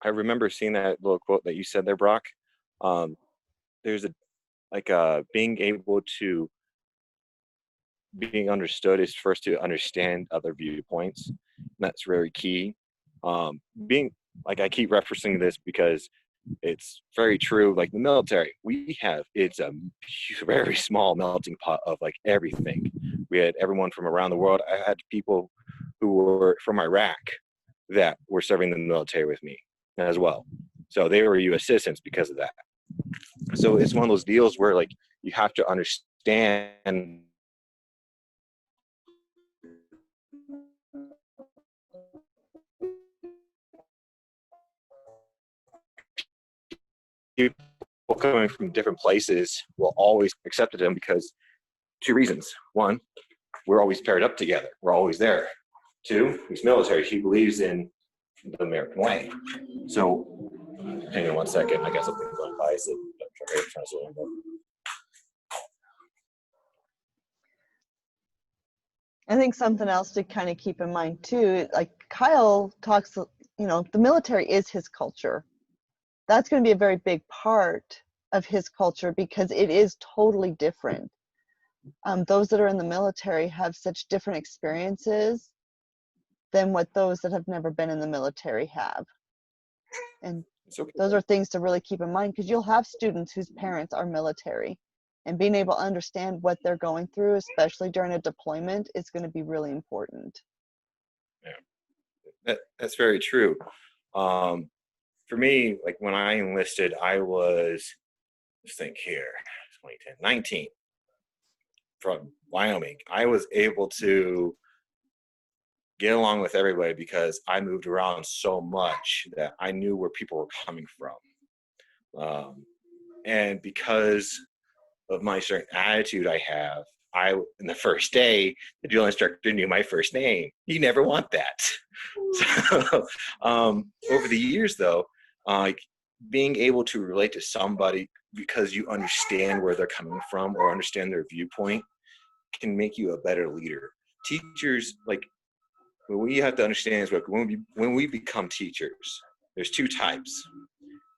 I remember seeing that little quote that you said there, Brock. There's being able to being understood is first to understand other viewpoints. And that's very key. Being like, I keep referencing this because it's very true. Like the military, it's a very small melting pot of like everything. We had everyone from around the world. I had people who were from Iraq that were serving the military with me as well. So they were U.S. citizens because of that. So it's one of those deals where like you have to understand people coming from different places will always accept them because two reasons. One, we're always paired up together. We're always there. Two, he's military. He believes in the American way. So, hang on one second. I got something going by. So I think something else to kind of keep in mind too, like Kyle talks, the military is his culture. That's going to be a very big part of his culture because it is totally different. Those that are in the military have such different experiences than what those that have never been in the military have. And those are things to really keep in mind, because you'll have students whose parents are military, and being able to understand what they're going through, especially during a deployment, is going to be really important. Yeah, that's very true. For me, like when I enlisted, I was, let's think here, 2010, 19, from Wyoming. I was able to get along with everybody because I moved around so much that I knew where people were coming from. And because of my certain attitude I have, in the first day, the drill instructor knew my first name. You never want that. So over the years though, being able to relate to somebody because you understand where they're coming from or understand their viewpoint can make you a better leader. Teachers, like, what we have to understand is when we become teachers, there's two types.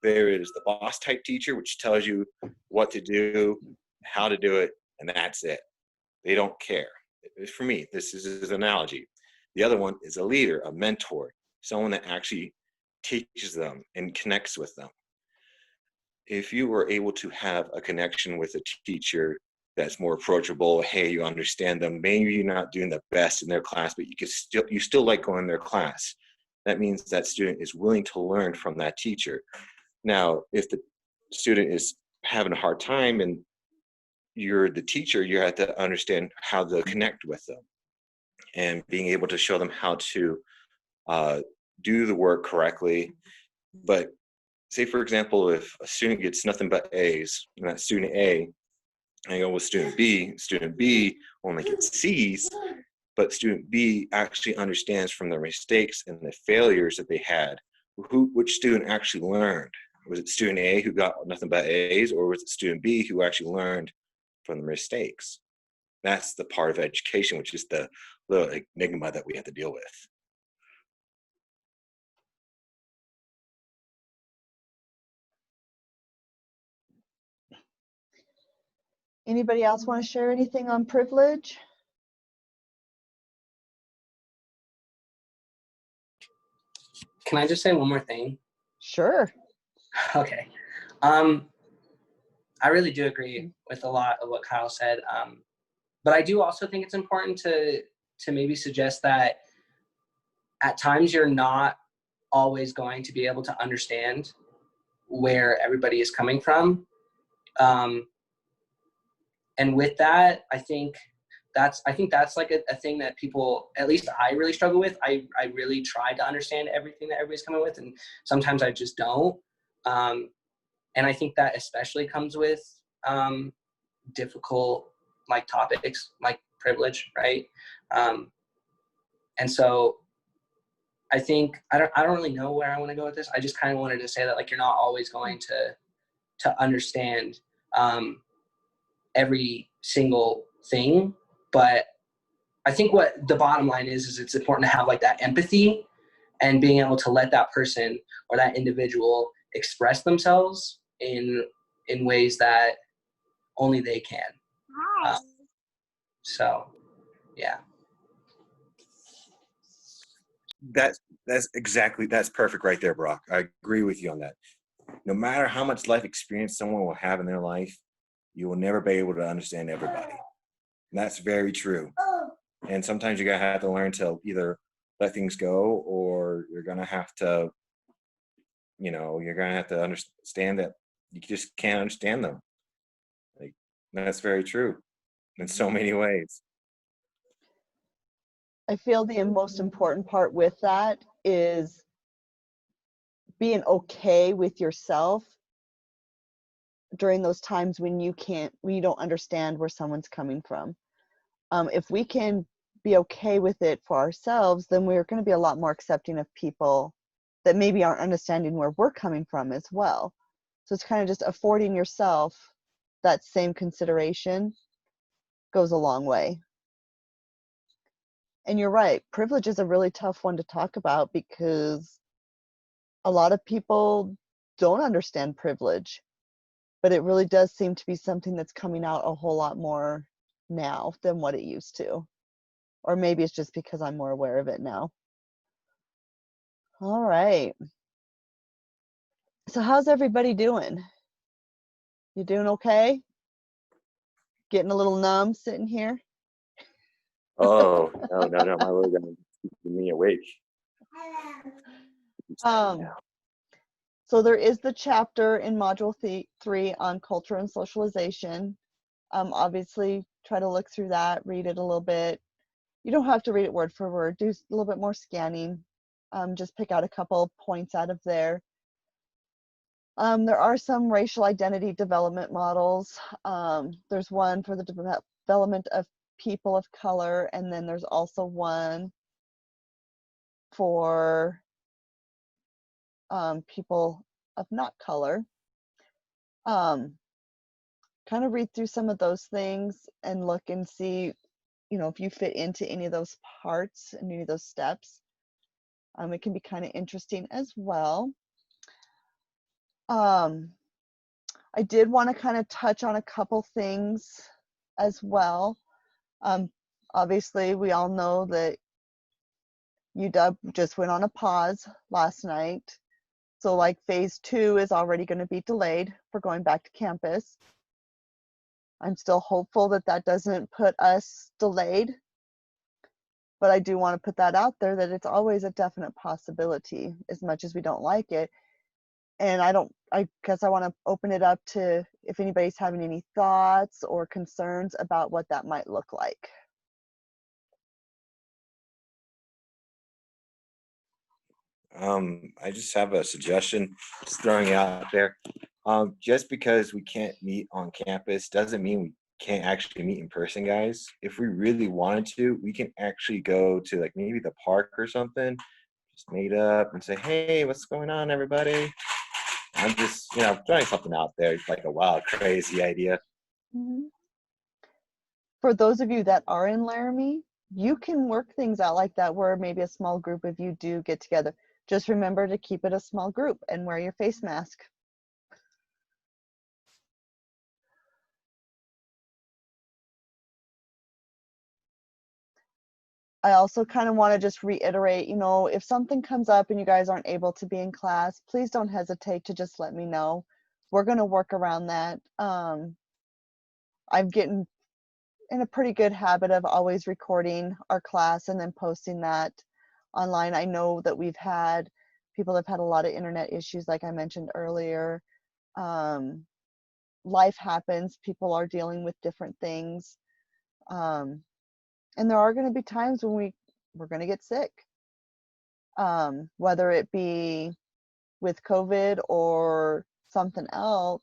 There is the boss type teacher, which tells you what to do, how to do it, and that's it. They don't care. For me, this is an analogy. The other one is a leader, a mentor, someone that actually teaches them and connects with them. If you were able to have a connection with a teacher that's more approachable, hey, you understand them, maybe you're not doing the best in their class, but you still like going to their class. That means that student is willing to learn from that teacher. Now, if the student is having a hard time and you're the teacher, you have to understand how to connect with them and being able to show them how to do the work correctly. But say, for example, if a student gets nothing but A's, and that student A, and I go with student B only gets C's, but student B actually understands from their mistakes and the failures that they had. Which student actually learned? Was it student A who got nothing but A's, or was it student B who actually learned from the mistakes? That's the part of education, which is the little enigma that we have to deal with. Anybody else want to share anything on privilege? Can I just say one more thing? Sure. Okay. I really do agree with a lot of what Kyle said. But I do also think it's important to maybe suggest that at times you're not always going to be able to understand where everybody is coming from. And with that, I think that's like a thing that people, at least I really struggle with. I really try to understand everything that everybody's coming with, and sometimes I just don't. And I think that especially comes with difficult like topics like privilege, right? And so I think I don't really know where I want to go with this. I just kind of wanted to say that like you're not always going to understand every single thing, but I think what the bottom line is it's important to have like that empathy and being able to let that person or that individual express themselves in ways that only they can. So, yeah. That's perfect right there, Brock. I agree with you on that. No matter how much life experience someone will have in their life, you will never be able to understand everybody. And that's very true. And sometimes you're gonna have to learn to either let things go, or you're gonna have to, understand that you just can't understand them. Like, that's very true in so many ways. I feel the most important part with that is being okay with yourself during those times when you don't understand where someone's coming from. If we can be okay with it for ourselves, then we're going to be a lot more accepting of people that maybe aren't understanding where we're coming from as well. So it's kind of just affording yourself that same consideration goes a long way. And you're right, privilege is a really tough one to talk about because a lot of people don't understand privilege, but it really does seem to be something that's coming out a whole lot more now than what it used to. Or maybe it's just because I'm more aware of it now. All right. So how's everybody doing? You doing okay? Getting a little numb sitting here? Oh, no, my little guy is keeping me awake. So there is the chapter in Module 3 on culture and socialization. Obviously, try to look through that, read it a little bit. You don't have to read it word for word. Do a little bit more scanning. Just pick out a couple points out of there. There are some racial identity development models. There's one for the development of people of color, and then there's also one for people of not color. Kind of read through some of those things and look and see, if you fit into any of those parts and any of those steps. It can be kind of interesting as well. I did want to kind of touch on a couple things as well. Obviously, we all know that UW just went on a pause last night. So like phase 2 is already going to be delayed for going back to campus. I'm still hopeful that that doesn't put us delayed, but I do want to put that out there that it's always a definite possibility as much as we don't like it. And I guess I want to open it up to if anybody's having any thoughts or concerns about what that might look like. I just have a suggestion, just throwing it out there. Just because we can't meet on campus doesn't mean we can't actually meet in person, guys. If we really wanted to, we can actually go to like maybe the park or something, just meet up and say, hey, what's going on, everybody? I'm just, throwing something out there, like a wild, crazy idea. Mhm. For those of you that are in Laramie, you can work things out like that where maybe a small group of you do get together. Just remember to keep it a small group and wear your face mask. I also kind of want to just reiterate, if something comes up and you guys aren't able to be in class, please don't hesitate to just let me know. We're going to work around that. I'm getting in a pretty good habit of always recording our class and then posting that online. I know that people have had a lot of internet issues, like I mentioned earlier. Life happens, people are dealing with different things. And there are going to be times when we're going to get sick, whether it be with COVID or something else.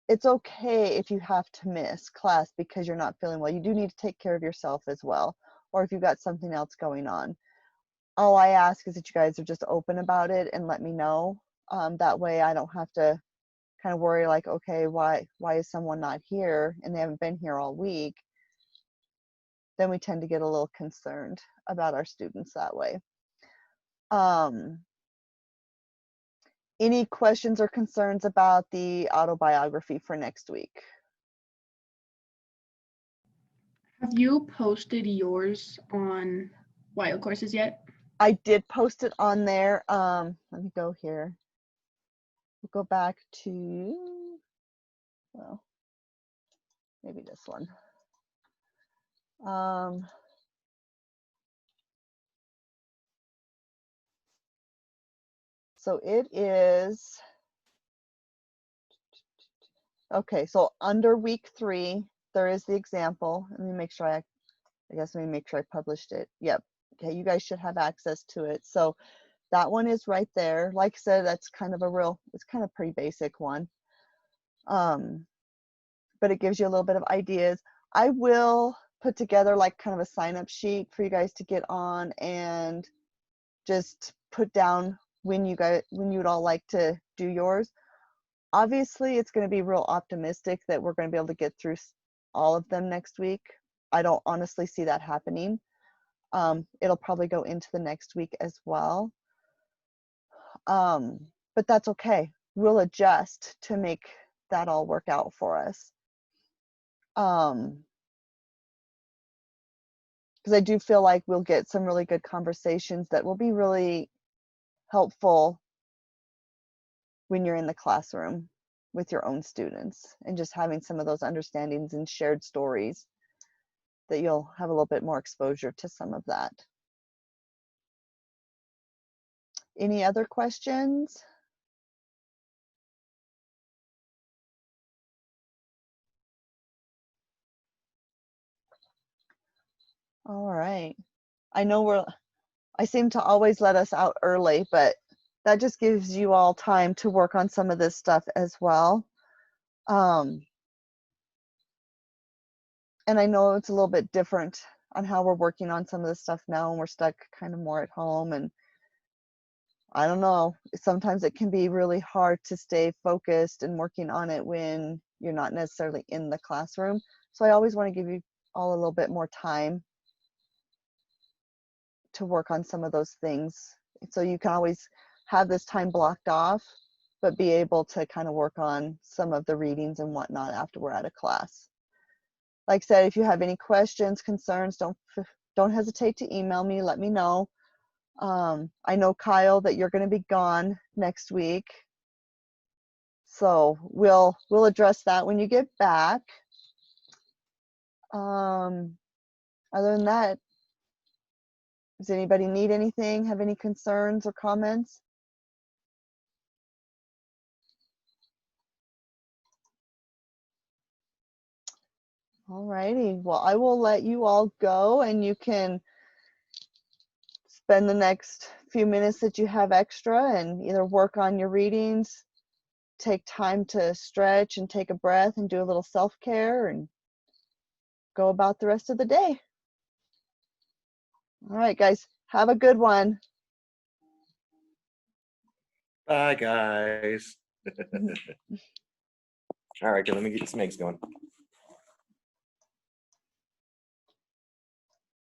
It's okay if you have to miss class because you're not feeling well. You do need to take care of yourself as well, or if you've got something else going on. All I ask is that you guys are just open about it and let me know. That way I don't have to kind of worry like, okay, why is someone not here and they haven't been here all week? Then we tend to get a little concerned about our students that way. Any questions or concerns about the autobiography for next week? Have you posted yours on Wild Courses yet? I did post it on there. Let me go here. We'll go back to, well, maybe this one. So it is, okay, so under week 3, there is the example. Let me make sure let me make sure I published it. Yep. Okay, you guys should have access to it. So that one is right there. Like I said, that's kind of it's kind of pretty basic one. But it gives you a little bit of ideas. I will put together like kind of a sign-up sheet for you guys to get on and just put down when you would all like to do yours. Obviously, it's going to be real optimistic that we're going to be able to get through all of them next week. I don't honestly see that happening. It'll probably go into the next week as well. But that's okay. We'll adjust to make that all work out for us. Because I do feel like we'll get some really good conversations that will be really helpful when you're in the classroom with your own students and just having some of those understandings and shared stories, that you'll have a little bit more exposure to some of that. Any other questions? All right. I know I seem to always let us out early, but that just gives you all time to work on some of this stuff as well. And I know it's a little bit different on how we're working on some of this stuff now, and we're stuck kind of more at home. And I don't know, sometimes it can be really hard to stay focused and working on it when you're not necessarily in the classroom. So I always want to give you all a little bit more time to work on some of those things. So you can always have this time blocked off, but be able to kind of work on some of the readings and whatnot after we're out of class. Like I said, if you have any questions, concerns, don't hesitate to email me, let me know. I know, Kyle, that you're going to be gone next week. So we'll address that when you get back. Other than that, does anybody need anything? Have any concerns or comments? All righty. Well, I will let you all go, and you can spend the next few minutes that you have extra and either work on your readings, take time to stretch and take a breath and do a little self-care, and go about the rest of the day. All right, guys. Have a good one. Bye, guys. All right, good. Let me get some eggs going.